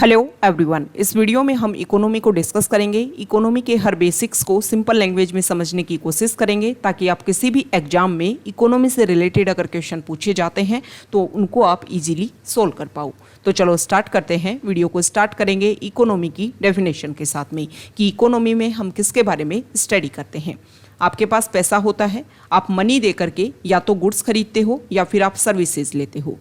Hello everyone, इस video में हम इकोनॉमी को डिस्कस करेंगे। इकोनॉमी के हर बेसिक्स को सिंपल लैंग्वेज में समझने की कोशिश करेंगे ताकि आप किसी भी एग्जाम में इकोनॉमी से रिलेटेड अगर क्वेश्चन पूछे जाते हैं तो उनको आप इजीली सोल्व कर पाओ। तो चलो स्टार्ट करते हैं। वीडियो को स्टार्ट करेंगे इकोनॉमी की डेफिनेशन के साथ में कि इकोनॉमी में हम किसके बारे में स्टडी करते हैं। आपके पास पैसा होता है, आप मनी दे करके या तो गुड्स खरीदते हो या फिर आप सर्विसेज लेते हो।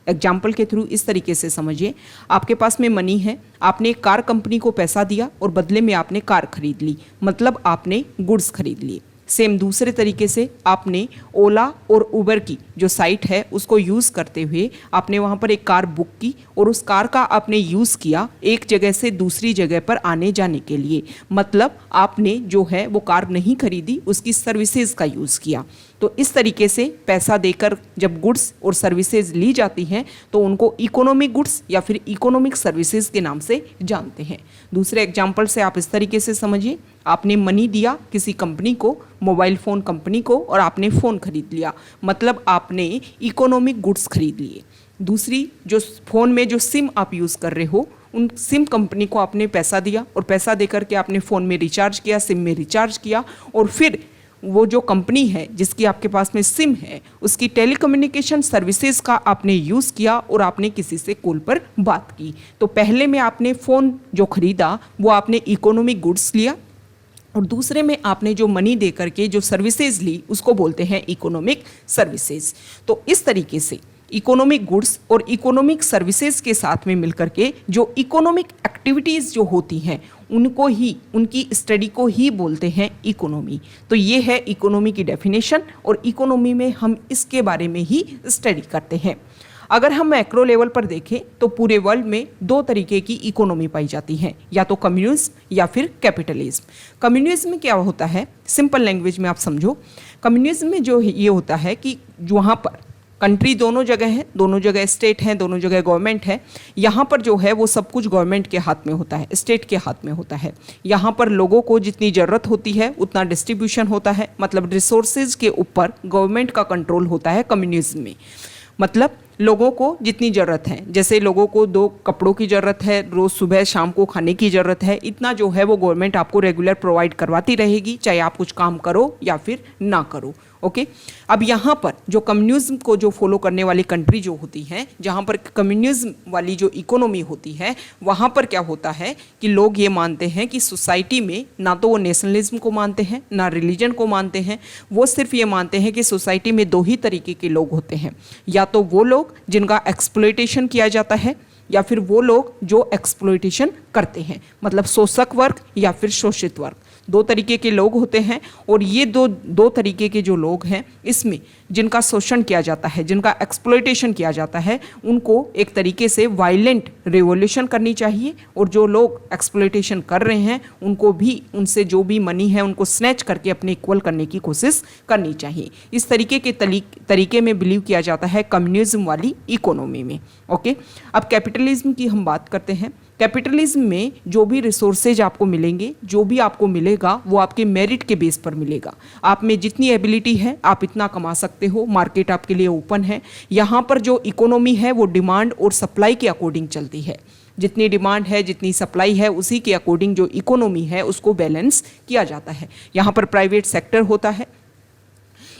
एग्जाम्पल के थ्रू इस तरीके से समझिए, आपके पास में मनी है, आपने एक कार कंपनी को पैसा दिया और बदले में आपने कार खरीद ली, मतलब आपने गुड्स खरीद लिए। सेम दूसरे तरीके से आपने ओला और उबर की जो साइट है उसको यूज़ करते हुए आपने वहाँ पर एक कार बुक की और उस कार का आपने यूज़ किया एक जगह से दूसरी जगह पर आने जाने के लिए, मतलब आपने जो है वो कार नहीं खरीदी, उसकी सर्विसेज का यूज़ किया। तो इस तरीके से पैसा देकर जब गुड्स और सर्विसेज ली जाती हैं तो उनको इकोनॉमिक गुड्स या फिर इकोनॉमिक सर्विसेज के नाम से जानते हैं। दूसरे एग्जाम्पल से आप इस तरीके से समझिए, आपने मनी दिया किसी कंपनी को, मोबाइल फ़ोन कंपनी को, और आपने फ़ोन खरीद लिया, मतलब आपने इकोनॉमिक गुड्स खरीद लिए। दूसरी, जो फ़ोन में जो सिम आप यूज़ कर रहे हो उन सिम कंपनी को आपने पैसा दिया और पैसा देकर के आपने फ़ोन में रिचार्ज किया, सिम में रिचार्ज किया, और फिर वो जो कंपनी है जिसकी आपके पास में सिम है उसकी टेलीकम्युनिकेशन सर्विसेज का आपने यूज़ किया और आपने किसी से कॉल पर बात की। तो पहले में आपने फ़ोन जो ख़रीदा वो आपने इकोनॉमिक गुड्स लिया और दूसरे में आपने जो मनी दे करके जो सर्विसेज ली उसको बोलते हैं इकोनॉमिक सर्विसेज। तो इस तरीके से इकोनॉमिक गुड्स और इकोनॉमिक सर्विसेज के साथ में मिलकर के जो इकोनॉमिक एक्टिविटीज़ जो होती हैं उनको ही, उनकी स्टडी को ही बोलते हैं इकोनॉमी। तो ये है इकोनॉमी की डेफिनेशन और इकोनॉमी में हम इसके बारे में ही स्टडी करते हैं। अगर हम मैक्रो लेवल पर देखें तो पूरे वर्ल्ड में दो तरीके की इकोनॉमी पाई जाती है, या तो कम्युनिज्म या फिर कैपिटलिज्म। कम्युनिज्म क्या होता है, सिंपल लैंग्वेज में आप समझो, कम्युनिज्म में जो ये होता है कि वहाँ पर कंट्री दोनों जगह है, दोनों जगह स्टेट हैं, दोनों जगह गवर्नमेंट है। यहाँ पर जो है वो सब कुछ गवर्नमेंट के हाथ में होता है, स्टेट के हाथ में होता है। यहाँ पर लोगों को जितनी ज़रूरत होती है उतना डिस्ट्रीब्यूशन होता है, मतलब रिसोर्सेज के ऊपर गवर्नमेंट का कंट्रोल होता है कम्युनिज्म में। मतलब लोगों को जितनी ज़रूरत है, जैसे लोगों को 2 कपड़ों की ज़रूरत है, रोज़ सुबह शाम को खाने की ज़रूरत है, इतना जो है वो गवर्नमेंट आपको रेगुलर प्रोवाइड करवाती रहेगी, चाहे आप कुछ काम करो या फिर ना करो। ओके, अब यहाँ पर जो कम्युनिज्म को जो फॉलो करने वाली कंट्री जो होती हैं, जहाँ पर कम्युनिज्म वाली जो इकोनॉमी होती है, वहाँ पर क्या होता है कि लोग ये मानते हैं कि सोसाइटी में ना तो वो नेशनलिज्म को मानते हैं ना रिलीजन को मानते हैं। वो सिर्फ ये मानते हैं कि सोसाइटी में 2 ही तरीके के लोग होते हैं, या तो वो लोग जिनका एक्सप्लॉयटेशन किया जाता है या फिर वो लोग जो एक्सप्लॉयटेशन करते हैं, मतलब शोषक वर्ग या फिर शोषित वर्ग। 2 तरीके के लोग होते हैं और ये दो तरीके के जो लोग हैं इसमें जिनका शोषण किया जाता है, जिनका एक्सप्लॉयटेशन किया जाता है, उनको एक तरीके से वायलेंट रिवॉल्यूशन करनी चाहिए, और जो लोग एक्सप्लॉयटेशन कर रहे हैं उनको भी उनसे जो भी मनी है उनको स्नैच करके अपने इक्वल करने की कोशिश करनी चाहिए। इस तरीके के तरीके में बिलीव किया जाता है कम्युनिज्म वाली इकोनॉमी में। ओके, अब कैपिटलिज्म की हम बात करते हैं। कैपिटलिज्म में जो भी रिसोर्सेज आपको मिलेंगे, जो भी आपको मिलेगा वो आपके मेरिट के बेस पर मिलेगा। आप में जितनी एबिलिटी है आप इतना कमा सकते हो, मार्केट आपके लिए ओपन है। यहाँ पर जो इकोनॉमी है वो डिमांड और सप्लाई के अकॉर्डिंग चलती है। जितनी डिमांड है जितनी सप्लाई है उसी के अकॉर्डिंग जो इकोनॉमी है उसको बैलेंस किया जाता है। यहाँ पर प्राइवेट सेक्टर होता है,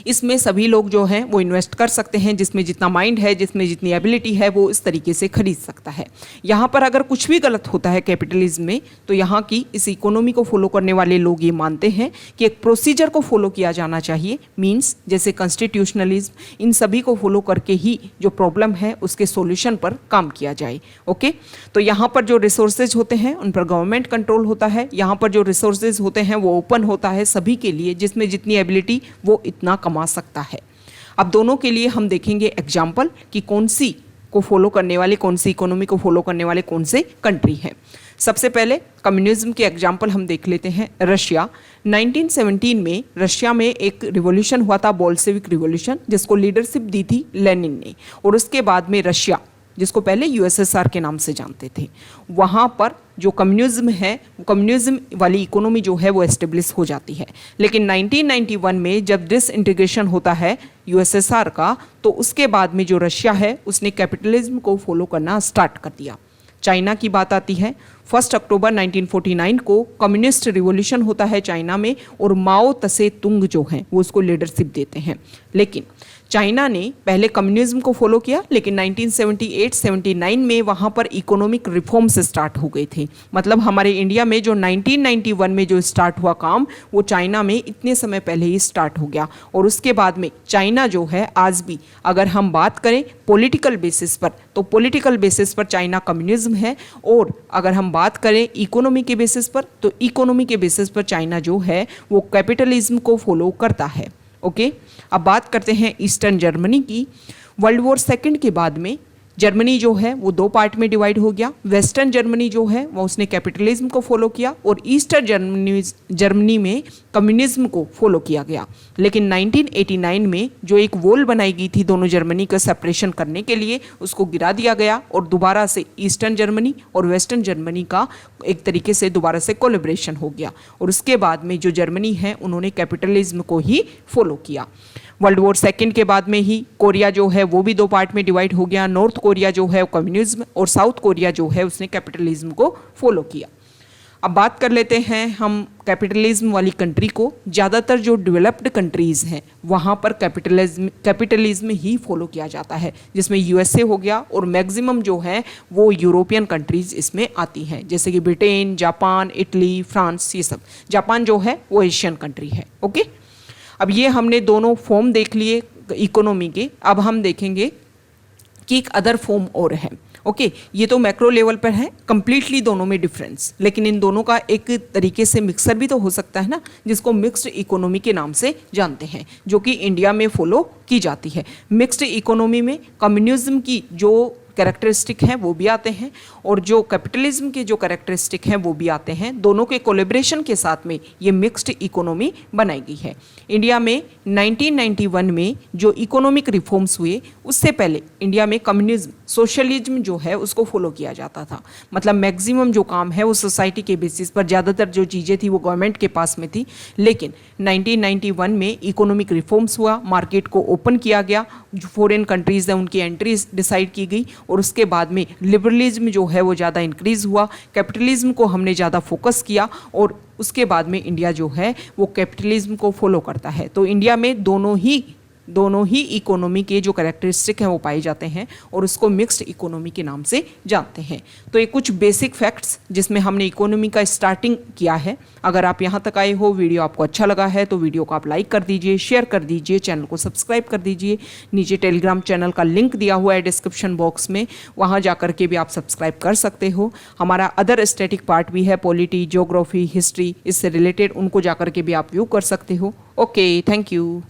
इसमें सभी लोग जो हैं वो इन्वेस्ट कर सकते हैं, जिसमें जितना माइंड है, जिसमें जितनी एबिलिटी है वो इस तरीके से खरीद सकता है। यहाँ पर अगर कुछ भी गलत होता है कैपिटलिज्म में तो यहाँ की इस इकोनॉमी को फॉलो करने वाले लोग ये मानते हैं कि एक प्रोसीजर को फॉलो किया जाना चाहिए, मीन्स जैसे कॉन्स्टिट्यूशनलिज्म, इन सभी को फॉलो करके ही जो प्रॉब्लम है उसके सोल्यूशन पर काम किया जाए। ओके, तो यहाँ पर जो रिसोर्सेज होते हैं उन पर गवर्नमेंट कंट्रोल होता है। यहाँ पर जो रिसोर्सेज होते हैं वो ओपन होता है सभी के लिए, जिसमें जितनी एबिलिटी वो इतना कमा सकता है। अब दोनों के लिए हम देखेंगे एग्जाम्पल कि कौन सी को फॉलो करने वाले, कौन सी इकोनॉमी को फॉलो करने वाले कौन से कंट्री हैं। सबसे पहले कम्युनिज्म के एग्जाम्पल हम देख लेते हैं। रशिया, 1917 में रशिया में एक रिवॉल्यूशन हुआ था, बोल्शेविक रिवॉल्यूशन, जिसको लीडरशिप दी थी लेनिन ने, और उसके बाद में रशिया, जिसको पहले यूएसएसआर के नाम से जानते थे, वहाँ पर जो कम्युनिज्म है, कम्युनिज्म वाली इकोनॉमी जो है वो एस्टेब्लिश हो जाती है। लेकिन 1991 में जब डिसइंटीग्रेशन होता है यूएसएसआर का, तो उसके बाद में जो रशिया है उसने कैपिटलिज्म को फॉलो करना स्टार्ट कर दिया। चाइना की बात आती है, 1 अक्टूबर 1949 को कम्युनिस्ट रिवॉल्यूशन होता है चाइना में और माओ तसे तुंग जो हैं वो उसको लीडरशिप देते हैं। लेकिन चाइना ने पहले कम्युनिज्म को फॉलो किया, लेकिन 1978-79 में वहाँ पर इकोनॉमिक रिफॉर्म्स स्टार्ट हो गए थे। मतलब हमारे इंडिया में जो 1991 में जो स्टार्ट हुआ काम वो चाइना में इतने समय पहले ही स्टार्ट हो गया। और उसके बाद में चाइना जो है आज भी अगर हम बात करें पॉलिटिकल बेसिस पर, तो पॉलिटिकल बेसिस पर चाइना कम्युनिज्म है, और अगर हम बात करें इकोनॉमी के बेसिस पर, तो इकोनॉमी के बेसिस पर चाइना जो है वो कैपिटलिज्म को फॉलो करता है। ओके, अब बात करते हैं ईस्टर्न जर्मनी की। वर्ल्ड वॉर सेकंड के बाद में जर्मनी जो है वो 2 पार्ट में डिवाइड हो गया। वेस्टर्न जर्मनी जो है वो उसने कैपिटलिज्म को फॉलो किया और ईस्टर्न जर्मनी में कम्युनिज्म को फॉलो किया गया। लेकिन 1989 में जो एक वॉल बनाई गई थी दोनों जर्मनी का सेपरेशन करने के लिए, उसको गिरा दिया गया और दोबारा से ईस्टर्न जर्मनी और वेस्टर्न जर्मनी का एक तरीके से दोबारा से कोलैबोरेशन हो गया। और उसके बाद में जो जर्मनी है उन्होंने कैपिटलिज्म को ही फॉलो किया। वर्ल्ड वॉर सेकंड के बाद में ही कोरिया जो है वो भी 2 पार्ट में डिवाइड हो गया। नॉर्थ कोरिया जो है कम्युनिज्म और साउथ कोरिया जो है उसने कैपिटलिज्म को फॉलो किया। अब बात कर लेते हैं हम कैपिटलिज्म वाली कंट्री को। ज़्यादातर जो डेवलप्ड कंट्रीज़ हैं वहाँ पर कैपिटलिज्म ही फॉलो किया जाता है, जिसमें यूएसए हो गया और मैक्सिमम जो है वो यूरोपियन कंट्रीज़ इसमें आती हैं, जैसे कि ब्रिटेन, जापान, इटली, फ्रांस, ये सब। जापान जो है वो एशियन कंट्री है। ओके, अब ये हमने दोनों फॉर्म देख लिए इकोनॉमी के। अब हम देखेंगे कि एक अदर फॉर्म और है। ओके, ये तो मैक्रो लेवल पर है, कंप्लीटली दोनों में डिफरेंस, लेकिन इन दोनों का एक तरीके से मिक्सर भी तो हो सकता है ना, जिसको मिक्स्ड इकोनॉमी के नाम से जानते हैं, जो कि इंडिया में फॉलो की जाती है। मिक्स्ड इकोनॉमी में कम्युनिज्म की जो कैरेक्टरिस्टिक हैं वो भी आते हैं और जो कैपिटलिज्म के जो कैरेक्टरिस्टिक हैं वो भी आते हैं। दोनों के कोलैबोरेशन के साथ में ये मिक्स्ड इकोनॉमी बनाई गई है। इंडिया में 1991 में जो इकोनॉमिक रिफॉर्म्स हुए उससे पहले इंडिया में कम्युनिज्म, सोशलिज्म जो है उसको फॉलो किया जाता था। मतलब मैक्सिमम जो काम है वो सोसाइटी के बेसिस पर, ज़्यादातर जो चीज़ें थी वो गवर्नमेंट के पास में थी। लेकिन 1991 में इकोनॉमिक रिफॉर्म्स हुआ, मार्केट को ओपन किया गया, जो फॉरेन कंट्रीज़ हैं उनकी एंट्री डिसाइड की गई और उसके बाद में लिबरलिज्म जो है वो ज़्यादा इंक्रीज़ हुआ, कैपिटलिज्म को हमने ज़्यादा फोकस किया और उसके बाद में इंडिया जो है वो कैपिटलिज्म को फॉलो करता है। तो इंडिया में दोनों ही इकोनॉमी के जो कैरेक्टरिस्टिक हैं वो पाए जाते हैं और उसको मिक्स्ड इकोनॉमी के नाम से जानते हैं। तो ये कुछ बेसिक फैक्ट्स जिसमें हमने इकोनॉमी का स्टार्टिंग किया है। अगर आप यहाँ तक आए हो, वीडियो आपको अच्छा लगा है तो वीडियो को आप लाइक कर दीजिए, शेयर कर दीजिए, चैनल को सब्सक्राइब कर दीजिए। नीचे टेलीग्राम चैनल का लिंक दिया हुआ है डिस्क्रिप्शन बॉक्स में, वहाँ जा कर के भी आप सब्सक्राइब कर सकते हो। हमारा अदर स्टैटिक पार्ट भी है, पॉलिटी, ज्योग्राफी, हिस्ट्री, इससे रिलेटेड, उनको जा कर के भी आप व्यू कर सकते हो। Okay, thank you.